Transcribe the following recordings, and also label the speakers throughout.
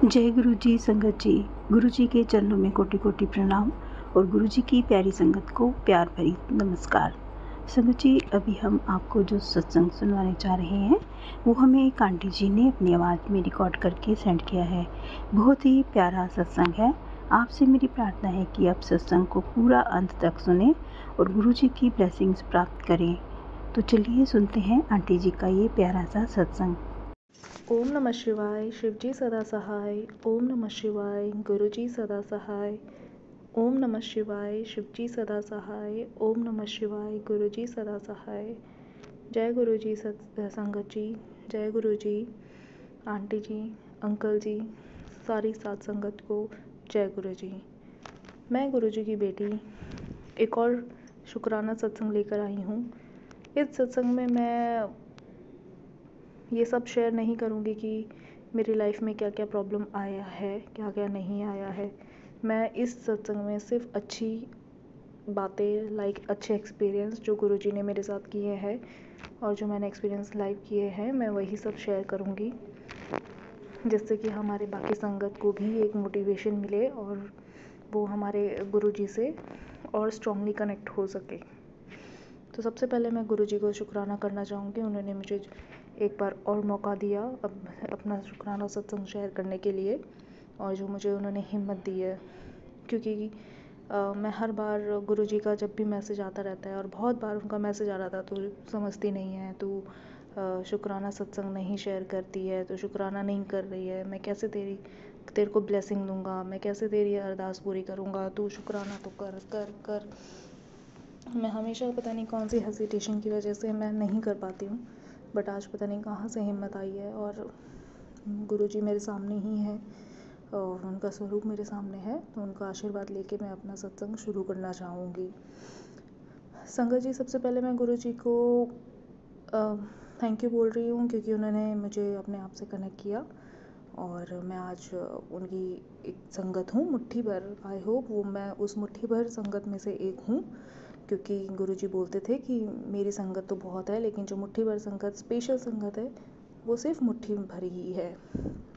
Speaker 1: जय गुरु जी संगत जी। गुरु जी के चरणों में कोटि कोटि प्रणाम और गुरु जी की प्यारी संगत को प्यार भरी नमस्कार। संगत जी, अभी हम आपको जो सत्संग सुनवाने जा रहे हैं वो हमें एक आंटी जी ने अपनी आवाज़ में रिकॉर्ड करके सेंड किया है। बहुत ही प्यारा सत्संग है। आपसे मेरी प्रार्थना है कि आप सत्संग को पूरा अंत तक सुने और गुरु जी की ब्लेसिंग्स प्राप्त करें। तो चलिए सुनते हैं आंटी जी का ये प्यारा सा सत्संग।
Speaker 2: ओम नमः शिवाय। शिवजी सदा सहाय। ओम नमः शिवाय। गुरुजी सदा सहाय। ओम नमः शिवाय। शिवजी सदा सहाय। ओम नमः शिवाय। गुरुजी सदा सहाय। जय गुरुजी संगत जी। जय गुरुजी, आंटी जी, अंकल जी, सारी साथ संगत को जय गुरुजी। मैं गुरुजी की बेटी एक और शुक्राना सत्संग लेकर आई हूँ। इस सत्संग में मैं ये सब शेयर नहीं करूँगी कि मेरी लाइफ में क्या क्या प्रॉब्लम आया है, क्या क्या नहीं आया है। मैं इस सत्संग में सिर्फ अच्छी बातें अच्छे एक्सपीरियंस जो गुरुजी ने मेरे साथ किए हैं और जो मैंने एक्सपीरियंस लाइव किए हैं, मैं वही सब शेयर करूँगी, जिससे कि हमारे बाकी संगत को भी एक मोटिवेशन मिले और वो हमारे गुरुजी से और स्ट्रांगली कनेक्ट हो सके। तो सबसे पहले मैं गुरुजी को शुक्राना करना चाहूँगी। उन्होंने मुझे एक बार और मौका दिया अपना शुक्राना सत्संग शेयर करने के लिए, और जो मुझे उन्होंने हिम्मत दी है, क्योंकि मैं हर बार गुरुजी का जब भी मैसेज आता रहता है, और बहुत बार उनका मैसेज आ रहा था, तो समझती नहीं है, तू शुक्राना सत्संग नहीं शेयर करती है, तो शुक्राना नहीं कर रही है, मैं कैसे तेरे को ब्लेसिंग दूंगा, मैं कैसे तेरी अरदास पूरी करूँगा, तू शुक्राना तो कर कर कर। मैं हमेशा पता नहीं कौन सी हेजिटेशन की वजह से मैं नहीं कर पाती हूँ, बट आज पता नहीं कहाँ से हिम्मत आई है, और गुरुजी मेरे सामने ही है और उनका स्वरूप मेरे सामने है, तो उनका आशीर्वाद लेके मैं अपना सत्संग शुरू करना चाहूँगी। संगत जी, सबसे पहले मैं गुरुजी को थैंक यू बोल रही हूँ, क्योंकि उन्होंने मुझे अपने आप से कनेक्ट किया और मैं आज उनकी एक संगत हूँ, मुट्ठी भर। आई होप वो मैं उस मुट्ठी भर संगत में से एक हूँ, क्योंकि गुरुजी बोलते थे कि मेरी संगत तो बहुत है, लेकिन जो मुट्ठी भर संगत, स्पेशल संगत है, वो सिर्फ मुट्ठी भर ही है।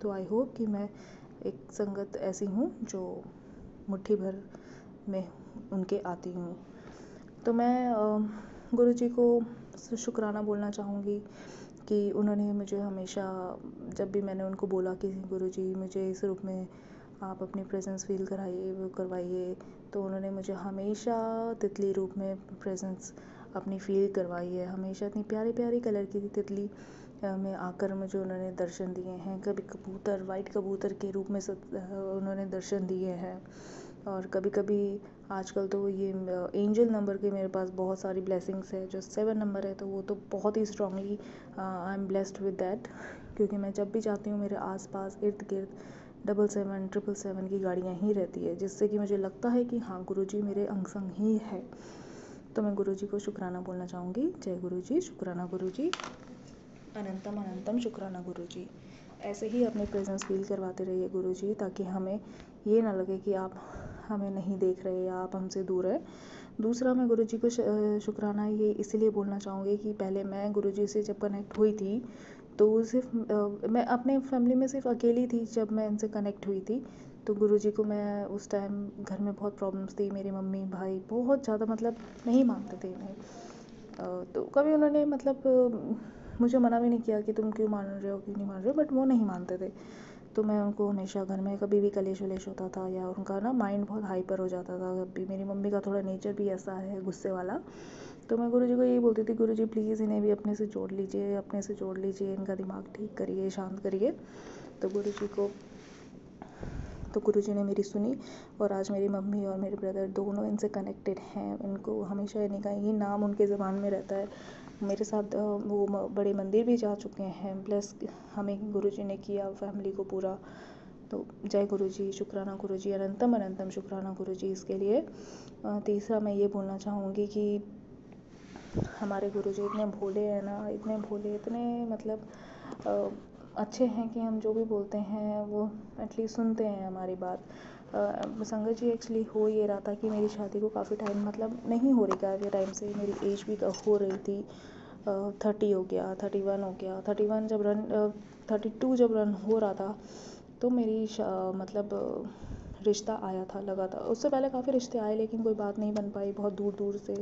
Speaker 2: तो आई होप कि मैं एक संगत ऐसी हूँ जो मुट्ठी भर में उनके आती हूँ। तो मैं गुरुजी को शुक्राना बोलना चाहूँगी कि उन्होंने मुझे हमेशा, जब भी मैंने उनको बोला कि गुरुजी मुझे इस रूप में आप अपनी प्रेजेंस फील कराइए, वो करवाइए, तो उन्होंने मुझे हमेशा तितली रूप में प्रेजेंस अपनी फील करवाई है। हमेशा इतनी प्यारी प्यारी कलर की तितली में आकर मुझे उन्होंने दर्शन दिए हैं। कभी कबूतर, वाइट कबूतर के रूप में उन्होंने दर्शन दिए हैं, और कभी कभी आजकल तो ये एंजल नंबर के मेरे पास बहुत सारी ब्लेसिंग्स है। जो 7 नंबर है, तो वो तो बहुत ही strongly I am blessed with that, क्योंकि मैं जब भी जाती हूँ मेरे आसपास इर्द गिर्द 777 777 की गाड़ियाँ ही रहती है, जिससे कि मुझे लगता है कि हाँ, गुरुजी मेरे अंग संग ही है। तो मैं गुरुजी को शुक्राना बोलना चाहूँगी। जय गुरुजी, शुक्राना गुरुजी, अनंतम अनंतम शुक्राना गुरुजी। ऐसे ही अपने प्रेजेंस फील करवाते रहिए गुरुजी, ताकि हमें ये ना लगे कि आप हमें नहीं देख रहे या आप हमसे दूर है। दूसरा, मैं गुरुजी को शुक्राना ये इसलिए बोलना चाहूँगी कि पहले मैं गुरुजी से जब कनेक्ट हुई थी, तो सिर्फ मैं अपने फैमिली में सिर्फ अकेली थी। जब मैं इनसे कनेक्ट हुई थी, तो गुरुजी को मैं उस टाइम, घर में बहुत प्रॉब्लम्स थी, मेरी मम्मी भाई बहुत ज़्यादा मतलब नहीं मानते थे इन्हें। तो कभी उन्होंने मतलब मुझे मना भी नहीं किया कि तुम क्यों मान रहे हो, क्यों नहीं मान रहे हो, बट वो नहीं मानते थे। तो मैं उनको हमेशा, घर में कभी भी कलेश वलेश होता था या उनका ना माइंड बहुत हाइपर हो जाता था, कभी मेरी मम्मी का थोड़ा नेचर भी ऐसा है, गुस्से वाला, तो मैं गुरुजी को यही बोलती थी, गुरुजी प्लीज़ इन्हें भी अपने से जोड़ लीजिए, अपने से जोड़ लीजिए, इनका दिमाग ठीक करिए, शांत करिए। तो गुरुजी ने मेरी सुनी, और आज मेरी मम्मी और मेरे ब्रदर दोनों इनसे कनेक्टेड हैं। इनको हमेशा इनका ये नाम उनके ज़बान में रहता है। मेरे साथ वो बड़े मंदिर भी जा चुके हैं, प्लस हमें गुरुजी ने किया फैमिली को पूरा। तो जय गुरुजी, शुक्राना गुरुजी, अनंतम अनंतम शुक्राना गुरुजी इसके लिए। तीसरा, मैं ये बोलना चाहूँगी कि हमारे गुरुजी इतने भोले हैं ना, इतने भोले, इतने मतलब अच्छे हैं कि हम जो भी बोलते हैं वो एटलीस्ट सुनते हैं हमारी बात। संगत जी, एक्चुअली हो ये रहा था कि मेरी शादी को काफ़ी टाइम मतलब नहीं हो रही, काफ़ी टाइम से मेरी एज भी हो रही थी। 30 हो गया, 31 हो गया, 31 जब 32 जब रन हो रहा था, तो मेरी मतलब रिश्ता आया था, लगा था। उससे पहले काफ़ी रिश्ते आए लेकिन कोई बात नहीं बन पाई। बहुत दूर दूर से,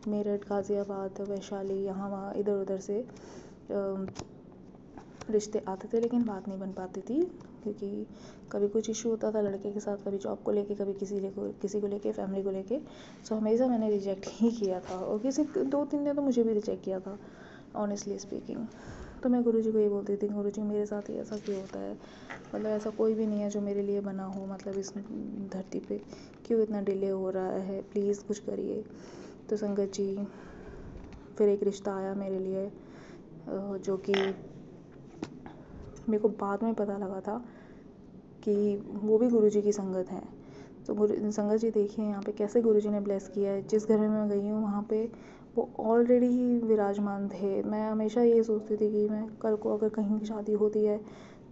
Speaker 2: मेरठ, गाज़ियाबाद, वैशाली, यहाँ वहाँ इधर उधर से रिश्ते आते थे लेकिन बात नहीं बन पाती थी, क्योंकि कभी कुछ इशू होता था लड़के के साथ, कभी जॉब को लेके, कभी किसी को लेके, फैमिली को लेके। सो हमेशा मैंने रिजेक्ट ही किया था, और किसी 2-3 ने तो मुझे भी रिजेक्ट किया था, ऑनेस्टली स्पीकिंग। तो मैं गुरुजी को ये बोलती थी, गुरुजी मेरे साथ ही ऐसा क्यों होता है, मतलब ऐसा कोई भी नहीं है जो मेरे लिए बना हो, मतलब इस धरती पे क्यों इतना डिले हो रहा है, प्लीज़ कुछ करिए। तो संगत जी, फिर एक रिश्ता आया मेरे लिए, जो कि मेरे को बाद में पता लगा था कि वो भी गुरुजी की संगत है। तो संगत जी देखिए यहाँ पे कैसे गुरुजी ने ब्लेस किया है। जिस घर में मैं गई हूँ वहाँ पे वो ऑलरेडी ही विराजमान थे। मैं हमेशा ये सोचती थी कि मैं कल को अगर कहीं की शादी होती है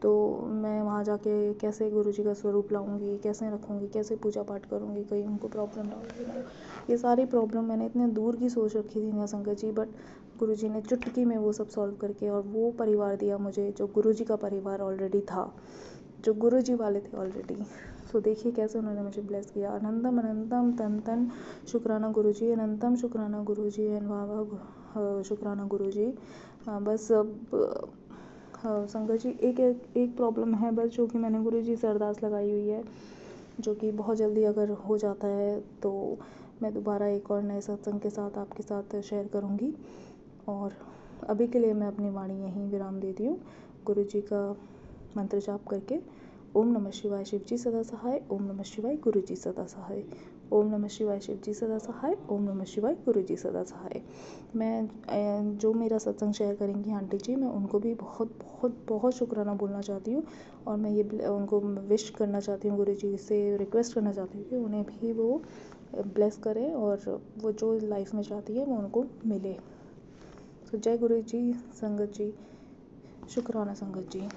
Speaker 2: तो मैं वहाँ जाके कैसे गुरुजी का स्वरूप लाऊंगी, कैसे रखूँगी, कैसे पूजा पाठ करूँगी, कहीं उनको प्रॉब्लम ना हो। ये सारी प्रॉब्लम मैंने इतने दूर की सोच रखी थी ना संगत जी, बट गुरुजी ने चुटकी में वो सब सॉल्व करके और वो परिवार दिया मुझे जो गुरुजी का परिवार ऑलरेडी था, जो गुरुजी वाले थे ऑलरेडी। तो देखिए कैसे उन्होंने मुझे ब्लेस किया। अनंतम अनंतम तन तन शुक्राना गुरुजी, अनंतम शुक्राना गुरुजी, वाह शुक्राना गुरुजी। बस अब संगत जी एक प्रॉब्लम है बस, जो कि मैंने गुरुजी से अरदास लगाई हुई है, जो कि बहुत जल्दी अगर हो जाता है तो मैं दोबारा एक और नए सत्संग के साथ आपके साथ शेयर करूँगी। और अभी के लिए मैं अपनी वाणी यहीं विराम देती हूँ, गुरुजी का मंत्र जाप करके। ओम नमः शिवाय, शिव जी सदा सहाय। ओम नमः शिवाय, गुरु जी सदा सहाय। ओम नमः शिवाय, शिव जी सदा सहाय। ओम नमः शिवाय, गुरु जी सदा सहाय। मैं जो मेरा सत्संग शेयर करेंगी आंटी जी, मैं उनको भी बहुत बहुत बहुत शुक्राना बोलना चाहती हूँ, और मैं ये उनको विश करना चाहती हूँ, गुरु जी से रिक्वेस्ट करना चाहती हूँ कि उन्हें भी वो ब्लेस करें और वो जो लाइफ में चाहती है वो उनको मिले। तो जय गुरु जी संगत जी, शुक्राना संगत जी।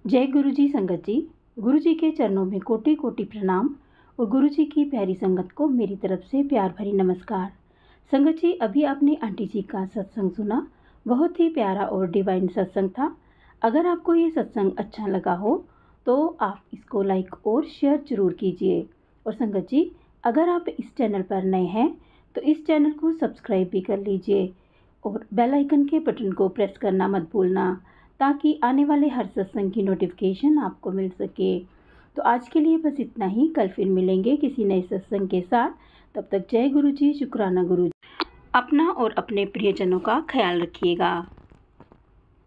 Speaker 1: जय गुरु जी संगत जी। गुरु जी के चरणों में कोटि कोटि प्रणाम और गुरु जी की प्यारी संगत को मेरी तरफ से प्यार भरी नमस्कार। संगत जी, अभी आपने आंटी जी का सत्संग सुना, बहुत ही प्यारा और डिवाइन सत्संग था। अगर आपको ये सत्संग अच्छा लगा हो तो आप इसको लाइक और शेयर जरूर कीजिए। और संगत जी, अगर आप इस चैनल पर नए हैं तो इस चैनल को सब्सक्राइब भी कर लीजिए और बेल आइकन के बटन को प्रेस करना मत भूलना, ताकि आने वाले हर सत्संग की नोटिफिकेशन आपको मिल सके। तो आज के लिए बस इतना ही, कल फिर मिलेंगे किसी नए सत्संग के साथ। तब तक जय गुरु जी, शुक्राना गुरु जी। अपना और अपने प्रियजनों का ख्याल रखिएगा।